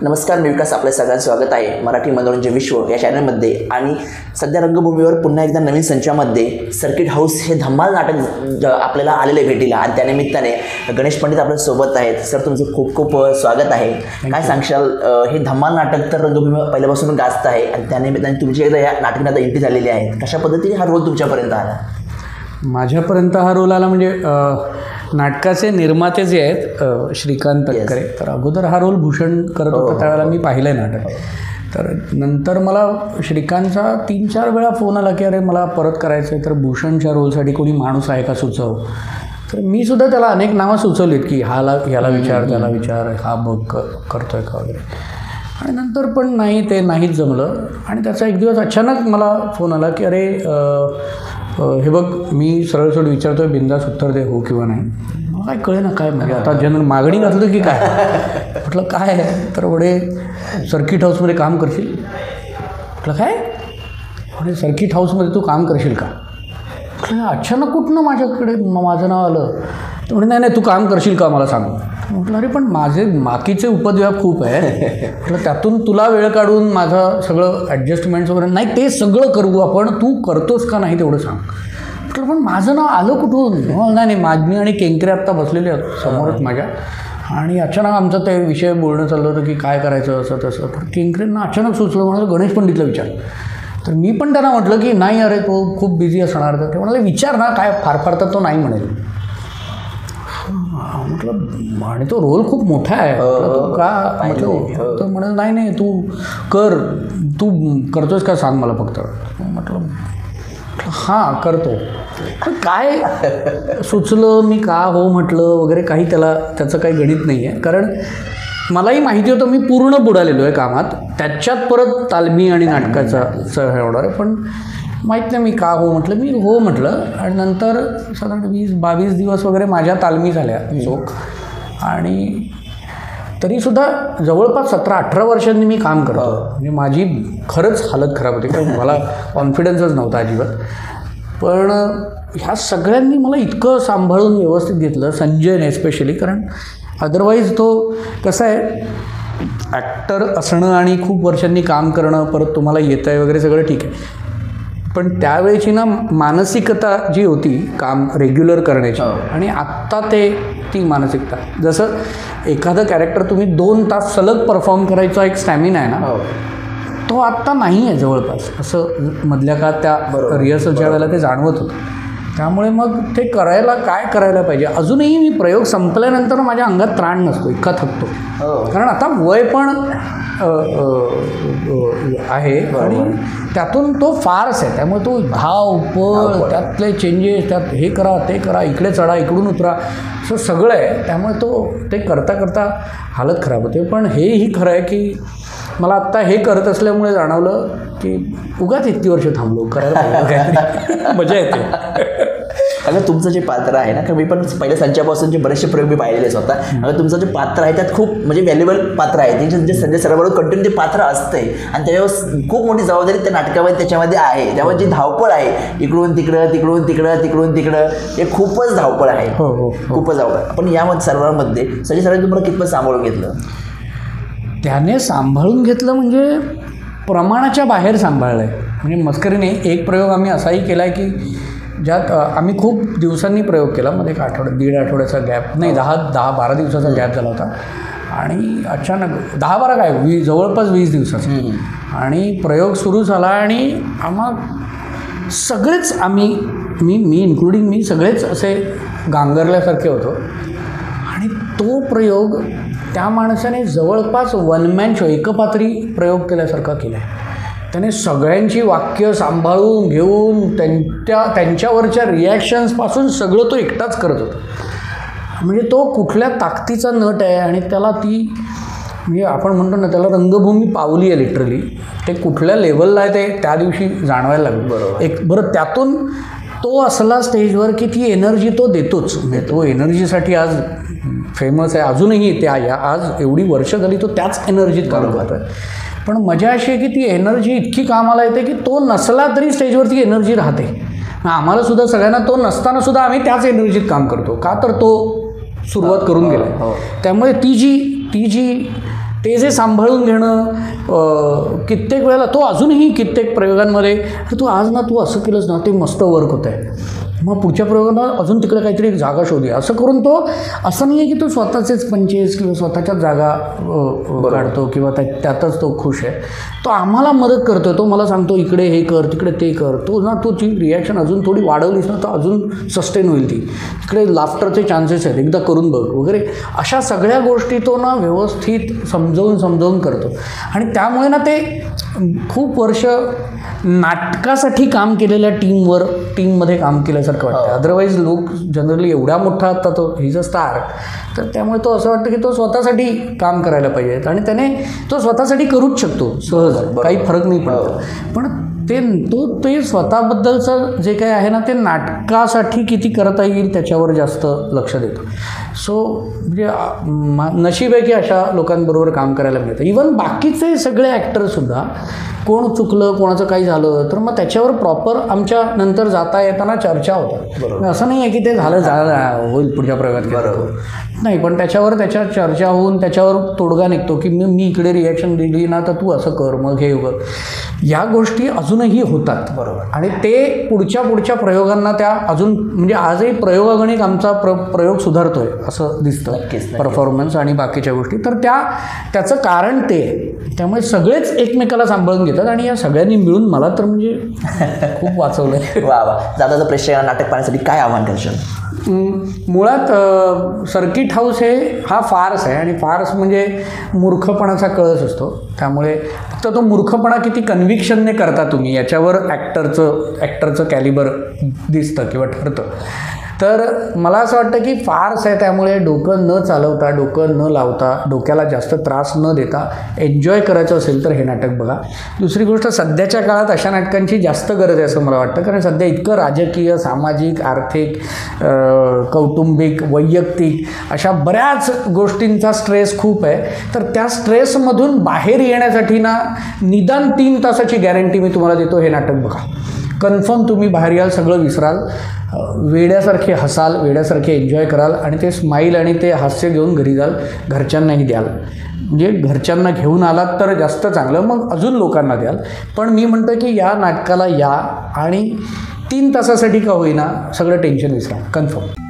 नमस्कार, मी विकास. आपल्या सगळ्यांचं स्वागत आहे मराठी मनोरंजन विश्व या चॅनलमध्ये. आणि सध्या रंगभूमीवर पुन्हा एकदा नवीन संचामध्ये सर्किट हाऊस हे धमाल नाटक आपल्याला आलेले भेटीला, आणि त्यानिमित्ताने गणेश पंडित आपल्यासोबत आहेत. सर, तुमचं खूप खूप स्वागत आहे. काय सांगशाल, हे धमाल नाटक तर रंगभूमीवर पहिल्यापासून गाजत आहे, आणि त्यानिमित्ताने तुमची एकदा या नाटकाने आता एंट्री झालेली आहे. कशा पद्धतीने हा रोल तुमच्यापर्यंत आला? माझ्यापर्यंत हा रोल आला म्हणजे नाटकाचे निर्माते जे आहेत श्रीकांत तटकरे, तर अगोदर हा रोल भूषण करत होता त्यावेळेला मी पाहिलं आहे नाटक. तर नंतर मला श्रीकांतचा 3-4 वेळा फोन आला की अरे मला परत करायचं आहे, तर भूषणच्या रोलसाठी कोणी माणूस आहे का सुचव. तर मी सुद्धा त्याला अनेक नावं सुचवलीत की ह्याला विचार, त्याला विचार, हा बघ करतो आहे का वगैरे. आणि नंतर पण ते नाहीच जमलं. आणि त्याचा एक दिवस अचानक मला फोन आला की अरे हे बघ, मी सरळ विचारतो आहे, बिंदास उत्तर दे, हो किंवा नाही. मला काय कळे ना, काय म्हणजे आता जनरल मागणी घातलं की काय. म्हटलं काय आहे, तर पुढे सर्किट हाऊसमध्ये काम करशील. म्हटलं काय, म्हणजे सर्किट हाऊसमध्ये तू काम करशील का. म्हटलं अचानक कुठनं माझ्याकडे माझं नाव आलं. तर म्हणजे नाही तू काम करशील का मला सांग. म्हटलं अरे पण माझे बाकीचे उपद्व्याप खूप आहे. म्हटलं त्यातून तुला वेळ काढून माझं सगळं ॲडजस्टमेंट्स वगैरे नाही, ते सगळं करू आपण, तू करतोस का नाही तेवढं सांग. म्हटलं पण माझं नाव आलं कुठून. नाही माझी आणि केंकरे आत्ता बसलेले आहेत समोरच माझ्या, आणि अचानक आमचं ते विषय बोलणं चाललं होतं की काय करायचं असं तसं. तर केंकरेंना अचानक सुचलं, म्हणालं गणेश पंडितला विचार. तर मी पण त्यांना म्हटलं की नाही अरे तो खूप बिझी असणार. तर ते म्हणाले विचार ना, काय फार तर तो नाही म्हणेल. म्हटलं आणि तो रोल खूप मोठा आहे का. म्हटलं तर म्हणाल नाही तू कर, तू करतोस का सांग मला फक्त. म्हटलं हां करतो. काय सुचलं मी का हो म्हटलं वगैरे, काही त्याचं काही गणित नाही आहे. कारण मलाही माहिती होतं मी पूर्ण बुडालेलो आहे कामात, त्याच्यात परत तालमी आणि नाटकाचा हे होणार आहे. पण माहीत नाही मी का हो म्हटलं. मी हो म्हटलं. आणि नंतर साधारण 20-22 दिवस वगैरे माझ्या तालमी झाल्या चोख. आणि तरीसुद्धा जवळपास 17-18 वर्षांनी मी काम करतो. म्हणजे माझी खरंच हालत खराब होती, कारण मला कॉन्फिडन्सच नव्हता अजिबात. पण ह्या सगळ्यांनी मला इतकं सांभाळून व्यवस्थित घेतलं, संजयने स्पेशली. कारण अदरवाईज तो कसं आहे, ॲक्टर असणं आणि खूप वर्षांनी काम करणं, परत तुम्हाला येतं आहे वगैरे सगळं ठीक आहे, पण त्यावेळेची ना मानसिकता जी होती काम रेग्युलर करण्याची, आणि आत्ता ती मानसिकता, जसं एखादं कॅरेक्टर तुम्ही 2 तास सलग परफॉर्म करायचा एक स्टॅमिना आहे ना, तो आत्ता नाही आहे जवळपास. असं मधल्या काळात त्या रिहर्सलच्या वेळेला ते जाणवत होतं. त्यामुळे मग ते काय करायला पाहिजे. अजूनही मी प्रयोग संपल्यानंतर माझ्या अंगात त्राण नसतो, इतका थकतो. कारण आता वय पण आहे, आणि त्यातून तो फारच आहे. त्यामुळे तो धावपळ, त्यातले चेंजेस, त्यात हे करा ते करा, इकडे चढा इकडून उतरा, असं सगळं आहे. त्यामुळे ते करता हालत खराब होते. पण हेही खरं आहे की मला आत्ता हे करत असल्यामुळे जाणवलं की उगाच इतकी वर्ष थांबलो, करायला मजा येते. अगं तुमचं जे पात्र आहे ना, मी पण पहिल्या संचापासून जे बरेचसे प्रयोग मी पाहिलेले स्वतः. अगं तुमचं जे पात्र आहे त्यात खूप म्हणजे व्हॅल्युएबल पात्र आहे. जे संजय सराबरोबर कंटिन्यू ते पात्र असते, आणि त्याच्यावर खूप मोठी जबाबदारी त्या नाटकामध्ये त्याच्यामध्ये आहे. त्यामुळे जी धावपळ आहे, इकडून तिकडं हे खूपच धावपळ आहे. खूपच धावपळ. पण यामध्ये सर्वांमध्ये संजय सरांनी तुम्हाला कितपत सांभाळून घेतलं? त्याने सांभाळून घेतलं म्हणजे प्रमाणाच्या बाहेर सांभाळलं आहे. म्हणजे मस्करीने एक प्रयोग आम्ही असाही केला आहे की ज्यात आम्ही खूप दिवसांनी प्रयोग केला. मध्ये 1 आठवड्याचा गॅप, नाही 10-12 दिवसाचा गॅप झाला होता. आणि अचानक 10-12 काय जवळपास 20 दिवसाचा. आणि प्रयोग सुरू झाला, आणि सगळेच मी इन्क्लुडिंग मी सगळेच असे गांगरल्यासारखे होतो. आणि तो प्रयोग त्या माणसाने जवळपास 1 मॅन शो, एकपात्री प्रयोग केल्यासारखा केला आहे. त्याने सगळ्यांची वाक्य सांभाळून घेऊन त्यांच्यावरच्या रिॲक्शन्सपासून सगळं तो एकटाच करत होता. म्हणजे तो कुठल्या ताकदीचा नट आहे, आणि त्याला म्हणजे आपण म्हणतो ना, त्याला रंगभूमी पावली आहे लिटरली. ते कुठल्या लेवलला आहे ते त्या दिवशी जाणवायला लागलं. बरं त्यातून तो असला स्टेजवर की ती एनर्जी तो देतोच. म्हणजे तो एनर्जीसाठी आज फेमस आहे. अजूनही आज एवढी वर्ष झाली तो त्याच एनर्जीत काम करतो आहे. पण मजा अशी आहे की ती एनर्जी इतकी कामाला येते की तो नसला तरी स्टेजवरती एनर्जी राहते. आम्हाला सुद्धा सगळ्यांना तो नसताना सुद्धा आम्ही त्याच एनर्जीत काम करतो. का तर तो सुरुवात करून गेला. त्यामुळे ती जी ते जे सांभाळून घेणं कित्येक वेळेला तो अजूनही कित्येक प्रयोगांमध्ये तू आज ना तू असं केलंस ना ते मस्त वर्क होतं आहे, मग पुढच्या प्रयोगांना अजून तिकडे काहीतरी एक जागा शोधूया असं करून तो असं नाही आहे की तो स्वतःचेच पंचेस किंवा स्वतःच्याच जागा काढतो किंवा त्यातच तो खुश आहे. तो आम्हाला मदत करतो, तो मला सांगतो इकडे हे कर तिकडे ते कर, तो ना तू ती रिॲक्शन अजून थोडी वाढवलीस ना तर अजून सस्टेन होईल ती, तिकडे लाफ्टरचे चान्सेस आहेत एकदा करून बघ वगैरे, अशा सगळ्या गोष्टी तो ना व्यवस्थित समजावून करतो. आणि त्यामुळे ना ते खूप वर्ष नाटकासाठी काम केलेल्या टीममध्ये काम केल्यासारखं वाटतं. अदरवाईज लोक जनरली एवढा मोठा आता तो हिज अ स्टार, तर त्यामुळे तो असं वाटतं की तो स्वतःसाठी काम करायला पाहिजे आणि त्याने तो स्वतःसाठी करूच शकतो सहज, काही फरक नाही पडत. पण ते स्वतःबद्दलचं जे काही आहे ना ते नाटकासाठी किती करता येईल त्याच्यावर जास्त लक्ष देतो. सो म्हणजे नशीब आहे की अशा लोकांबरोबर काम करायला मिळतं. इवन बाकीचे सगळे ॲक्टरसुद्धा कोण चुकलं कोणाचं काही झालं तर मग त्याच्यावर प्रॉपर आमच्या नंतर जाता येताना चर्चा होतात. असं नाही आहे की ते झालं होईल पुढच्या प्रयोगात नाही, पण त्याच्यावर चर्चा होऊन त्याच्यावर तोडगा निघतो की मी इकडे रिॲक्शन दिली ना तर तू असं कर मग हे कर. या गोष्टी अजूनही होतात. बरोबर. आणि ते पुढच्या प्रयोगांना त्या अजून म्हणजे आजही प्रयोगागणिक आमचा प्रयोग सुधारतोय असं दिसतं परफॉर्मन्स आणि बाकीच्या गोष्टी. तर त्याचं कारण ते, त्यामुळे सगळेच एकमेकाला सांभाळून घेतात आणि या सगळ्यांनी मिळून मला तर म्हणजे खूप वाचवलं आहे. वा वा. दादाचं प्रेक्षकांना नाटक पाहण्यासाठी काय आव्हान करशील? मुळात सर्किट हाऊस हा फार्स आहे आणि फार्स म्हणजे मूर्खपणाचा कळस असतो. त्यामुळे फक्त तो मूर्खपणा किती कन्व्हिक्शनने करता तुम्ही याच्यावर ॲक्टरचं कॅलिबर दिसतं किंवा ठरतं. तर मला असं वाटतं की फार्स आहे त्यामुळे डोकं न चालवता डोकं न लावता डोक्याला जास्त त्रास न देता एन्जॉय करायचं असेल तर हे नाटक बघा. दुसरी गोष्ट, सध्याच्या काळात अशा नाटकांची जास्त गरज आहे असं मला वाटतं, कारण सध्या इतकं राजकीय, सामाजिक, आर्थिक, कौटुंबिक, वैयक्तिक अशा बऱ्याच गोष्टींचा स्ट्रेस खूप आहे. तर त्या स्ट्रेसमधून बाहेर येण्यासाठी ना निदान 3 तासाची गॅरंटी मी तुम्हाला देतो, हे नाटक बघा. कन्फर्म तुम्ही बाहेर याल, सगळं विसराल, वेड्यासारखे हसाल, वेड्यासारखे एन्जॉय कराल आणि ते स्माईल आणि ते हास्य घेऊन घरी जाल, घरच्यांनाही द्याल. म्हणजे घरच्यांना घेऊन आलात तर जास्त चांगलं, मग अजून लोकांना द्याल. पण मी म्हणतो की या नाटकाला या आणि 3 तासासाठी का होईना सगळं टेन्शन विसरा, कन्फर्म.